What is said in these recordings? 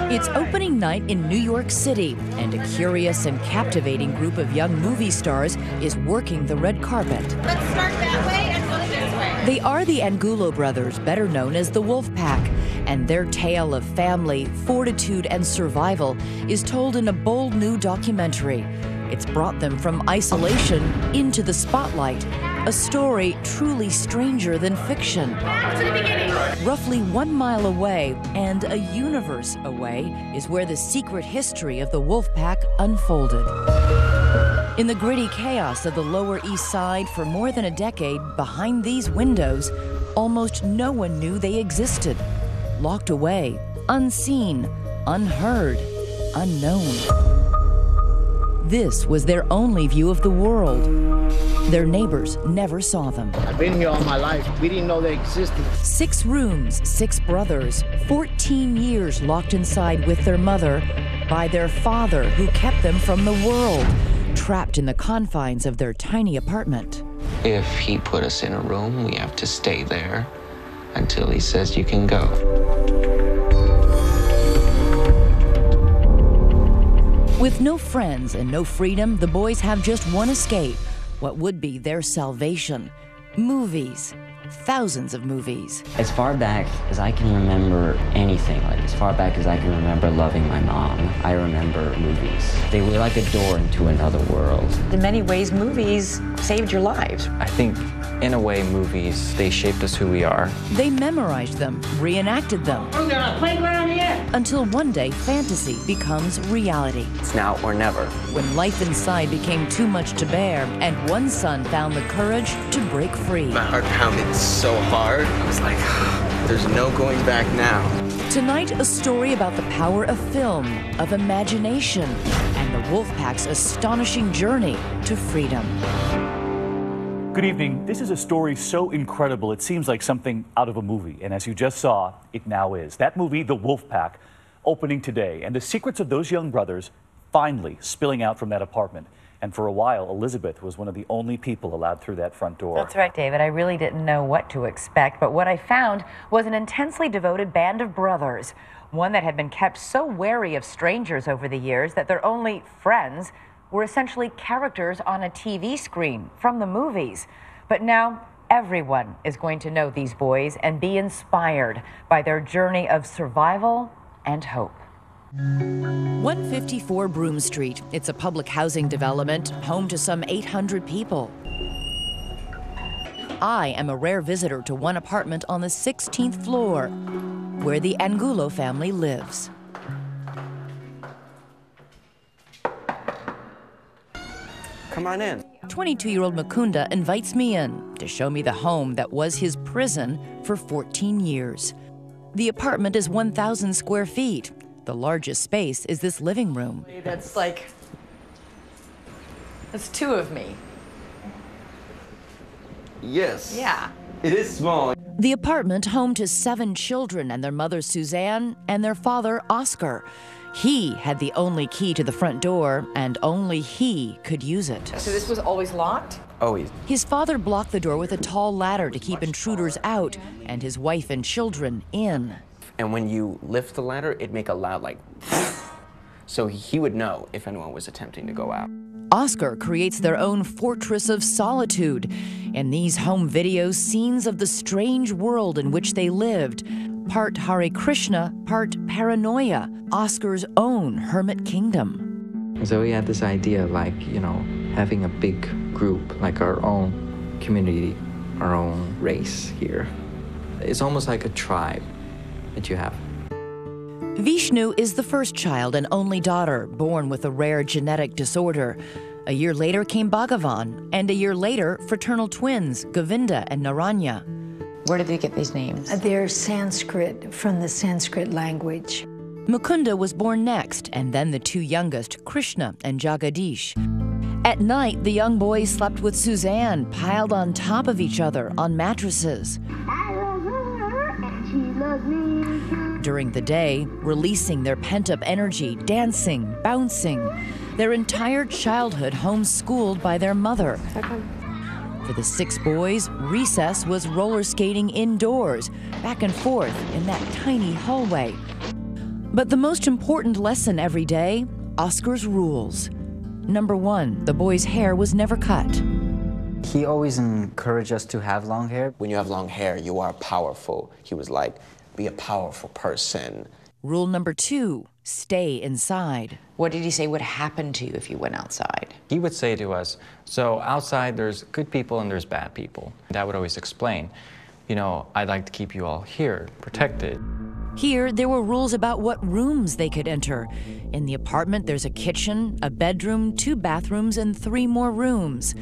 It's opening night in New York City, and a curious and captivating group of young movie stars is working the red carpet. Let's start that way and go this way. They are the Angulo brothers, better known as the Wolfpack, and their tale of family, fortitude, and survival is told in a bold new documentary. It's brought them from isolation into the spotlight, a story truly stranger than fiction. Back to the beginning. Roughly 1 mile away, and a universe away, is where the secret history of the Wolfpack unfolded. In the gritty chaos of the Lower East Side for more than a decade, behind these windows, almost no one knew they existed. Locked away, unseen, unheard, unknown. This was their only view of the world. Their neighbors never saw them. I've been here all my life. We didn't know they existed. 6 rooms, 6 brothers, 14 years locked inside with their mother by their father who kept them from the world, trapped in the confines of their tiny apartment. If he put us in a room, we have to stay there until he says you can go. With no friends and no freedom, the boys have just one escape, what would be their salvation: movies. Thousands of movies. As far back as I can remember anything, like as far back as I can remember loving my mom, I remember movies. They were like a door into another world. In many ways, movies saved your lives. I think, in a way, movies, they shaped us who we are. They memorized them, reenacted them. We're on a playground here. Until one day, fantasy becomes reality. It's now or never. When life inside became too much to bear, and one son found the courage to break free. My heart pounded so hard. I was like, there's no going back now. Tonight, a story about the power of film, of imagination, and the Wolfpack's astonishing journey to freedom. Good evening. This is a story so incredible it seems like something out of a movie. And as you just saw, it now is. That movie, The Wolfpack, opening today. And the secrets of those young brothers finally spilling out from that apartment. And for a while, Elizabeth was one of the only people allowed through that front door. That's right, David. I really didn't know what to expect, but what I found was an intensely devoted band of brothers, one that had been kept so wary of strangers over the years that their only friends were essentially characters on a TV screen from the movies. But now everyone is going to know these boys and be inspired by their journey of survival and hope. 154 Broome Street. It's a public housing development, home to some 800 people. I am a rare visitor to one apartment on the 16th floor, where the Angulo family lives. Come on in. 22-year-old Mukunda invites me in to show me the home that was his prison for 14 years. The apartment is 1,000 square feet. The largest space is this living room. That's 2 of me. Yes. Yeah. It is small. The apartment home to 7 children and their mother Suzanne and their father Oscar. He had the only key to the front door, and only he could use it. So this was always locked? Always. His father blocked the door with a tall ladder to keep intruders out and his wife and children in. And when you lift the ladder, it'd make a loud, so he would know if anyone was attempting to go out. Oscar creates their own fortress of solitude. In these home videos, scenes of the strange world in which they lived. Part Hare Krishna, part paranoia, Oscar's own hermit kingdom. So we had this idea of having a big group, like our own community, our own race here. It's almost like a tribe that you have. Vishnu is the first child and only daughter, born with a rare genetic disorder. A year later came Bhagavan, and a year later, fraternal twins, Govinda and Narayana. Where did they get these names? They're Sanskrit, from the Sanskrit language. Mukunda was born next, and then the 2 youngest, Krishna and Jagadish. At night, the young boys slept with Suzanne, piled on top of each other on mattresses. During the day, releasing their pent-up energy, dancing, bouncing. Their entire childhood homeschooled by their mother. For the 6 boys, recess was roller skating indoors, back and forth in that tiny hallway. But the most important lesson every day, Oscar's rules. Number 1, the boy's hair was never cut. He always encouraged us to have long hair. When you have long hair, you are powerful. He was like, be a powerful person. Rule number 2, stay inside. What did he say would happen to you if you went outside? He would say to us, so outside there's good people and there's bad people. Dad would always explain, you know, I'd like to keep you all here, protected. Here, there were rules about what rooms they could enter. In the apartment, there's a kitchen, a bedroom, 2 bathrooms, and 3 more rooms.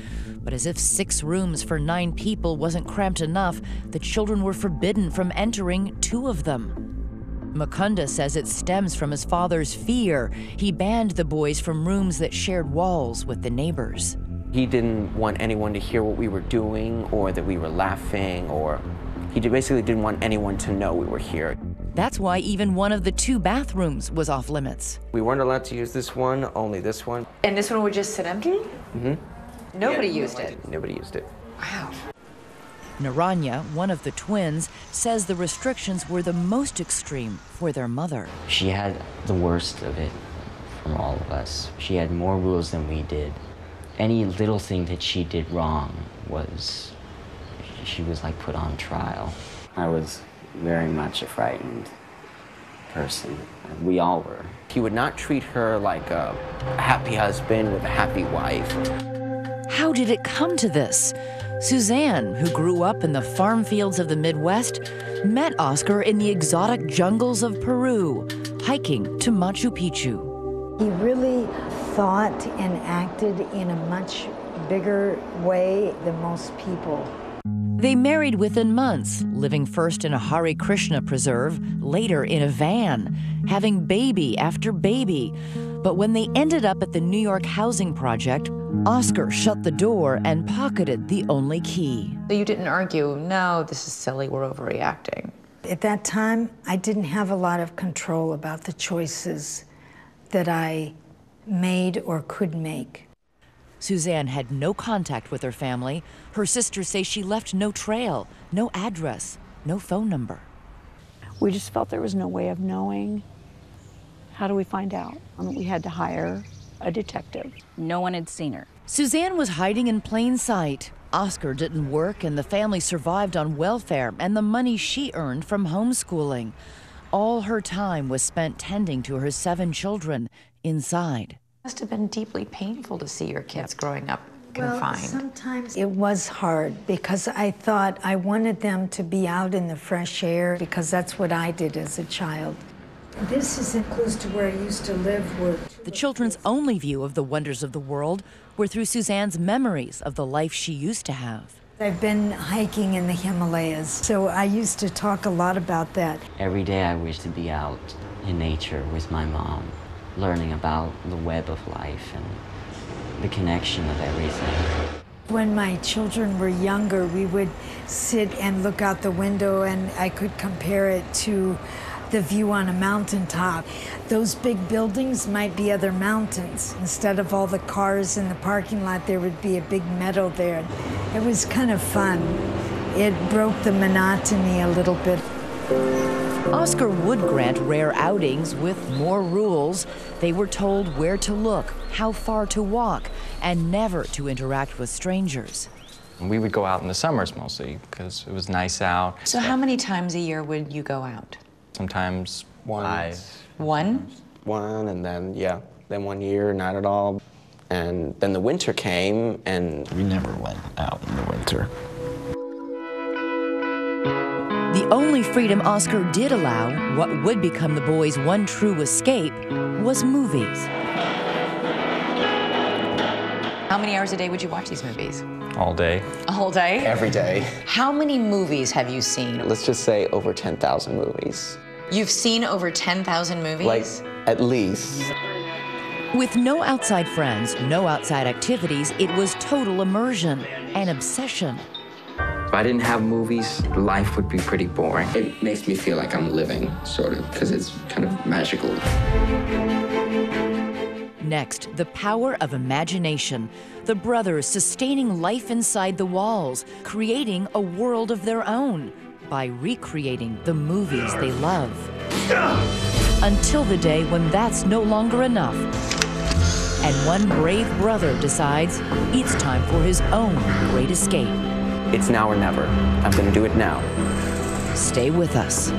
But as if 6 rooms for 9 people wasn't cramped enough, the children were forbidden from entering 2 of them. Mukunda says it stems from his father's fear. He banned the boys from rooms that shared walls with the neighbors. He didn't want anyone to hear what we were doing or that we were laughing, or he basically didn't want anyone to know we were here. That's why even one of the 2 bathrooms was off limits. We weren't allowed to use this one, only this one. And this one would just sit empty? Mm-hmm. Nobody used it? Nobody used it. Wow. Narayana, one of the twins, says the restrictions were the most extreme for their mother. She had the worst of it from all of us. She had more rules than we did. Any little thing that she did wrong she was like put on trial. I was very much a frightened person. We all were. He would not treat her like a happy husband with a happy wife. How did it come to this? Suzanne, who grew up in the farm fields of the Midwest, met Oscar in the exotic jungles of Peru, hiking to Machu Picchu. He really thought and acted in a much bigger way than most people. They married within months, living first in a Hare Krishna preserve, later in a van, having baby after baby. But when they ended up at the New York housing project, Oscar shut the door and pocketed the only key. So you didn't argue, no, this is silly, we're overreacting. At that time, I didn't have a lot of control about the choices that I made or could make. Suzanne had no contact with her family. Her sisters say she left no trail, no address, no phone number. We just felt there was no way of knowing. How do we find out? We had to hire a detective. No one had seen her. Suzanne was hiding in plain sight. Oscar didn't work, and the family survived on welfare and the money she earned from homeschooling. All her time was spent tending to her 7 children inside. It must have been deeply painful to see your kids growing up confined. Well, sometimes it was hard because I thought I wanted them to be out in the fresh air because that's what I did as a child. This isn't close to where I used to live. The children's only view of the wonders of the world were through Suzanne's memories of the life she used to have. I've been hiking in the Himalayas, so I used to talk a lot about that. Every day I wish to be out in nature with my mom, learning about the web of life and the connection of everything. When my children were younger, we would sit and look out the window, and I could compare it to the view on a mountaintop. Those big buildings might be other mountains. Instead of all the cars in the parking lot, there would be a big meadow there. It was kind of fun. It broke the monotony a little bit. Oscar would grant rare outings with more rules. They were told where to look, how far to walk, and never to interact with strangers. We would go out in the summers mostly because it was nice out. So how many times a year would you go out? Sometimes 5. One? One, and then 1 year, not at all. And then the winter came, and we never went out in the winter. The only freedom Oscar did allow, what would become the boys' one true escape, was movies. How many hours a day would you watch these movies? All day. A whole day? every day. How many movies have you seen? Let's just say over 10,000 movies. You've seen over 10,000 movies? Like, at least. With no outside friends, no outside activities, it was total immersion, an obsession. If I didn't have movies, life would be pretty boring. It makes me feel like I'm living, sort of, because it's kind of magical. Next, the power of imagination. The brothers sustaining life inside the walls, creating a world of their own by recreating the movies they love. until the day when that's no longer enough. And one brave brother decides it's time for his own great escape. It's now or never. I'm going to do it now. Stay with us.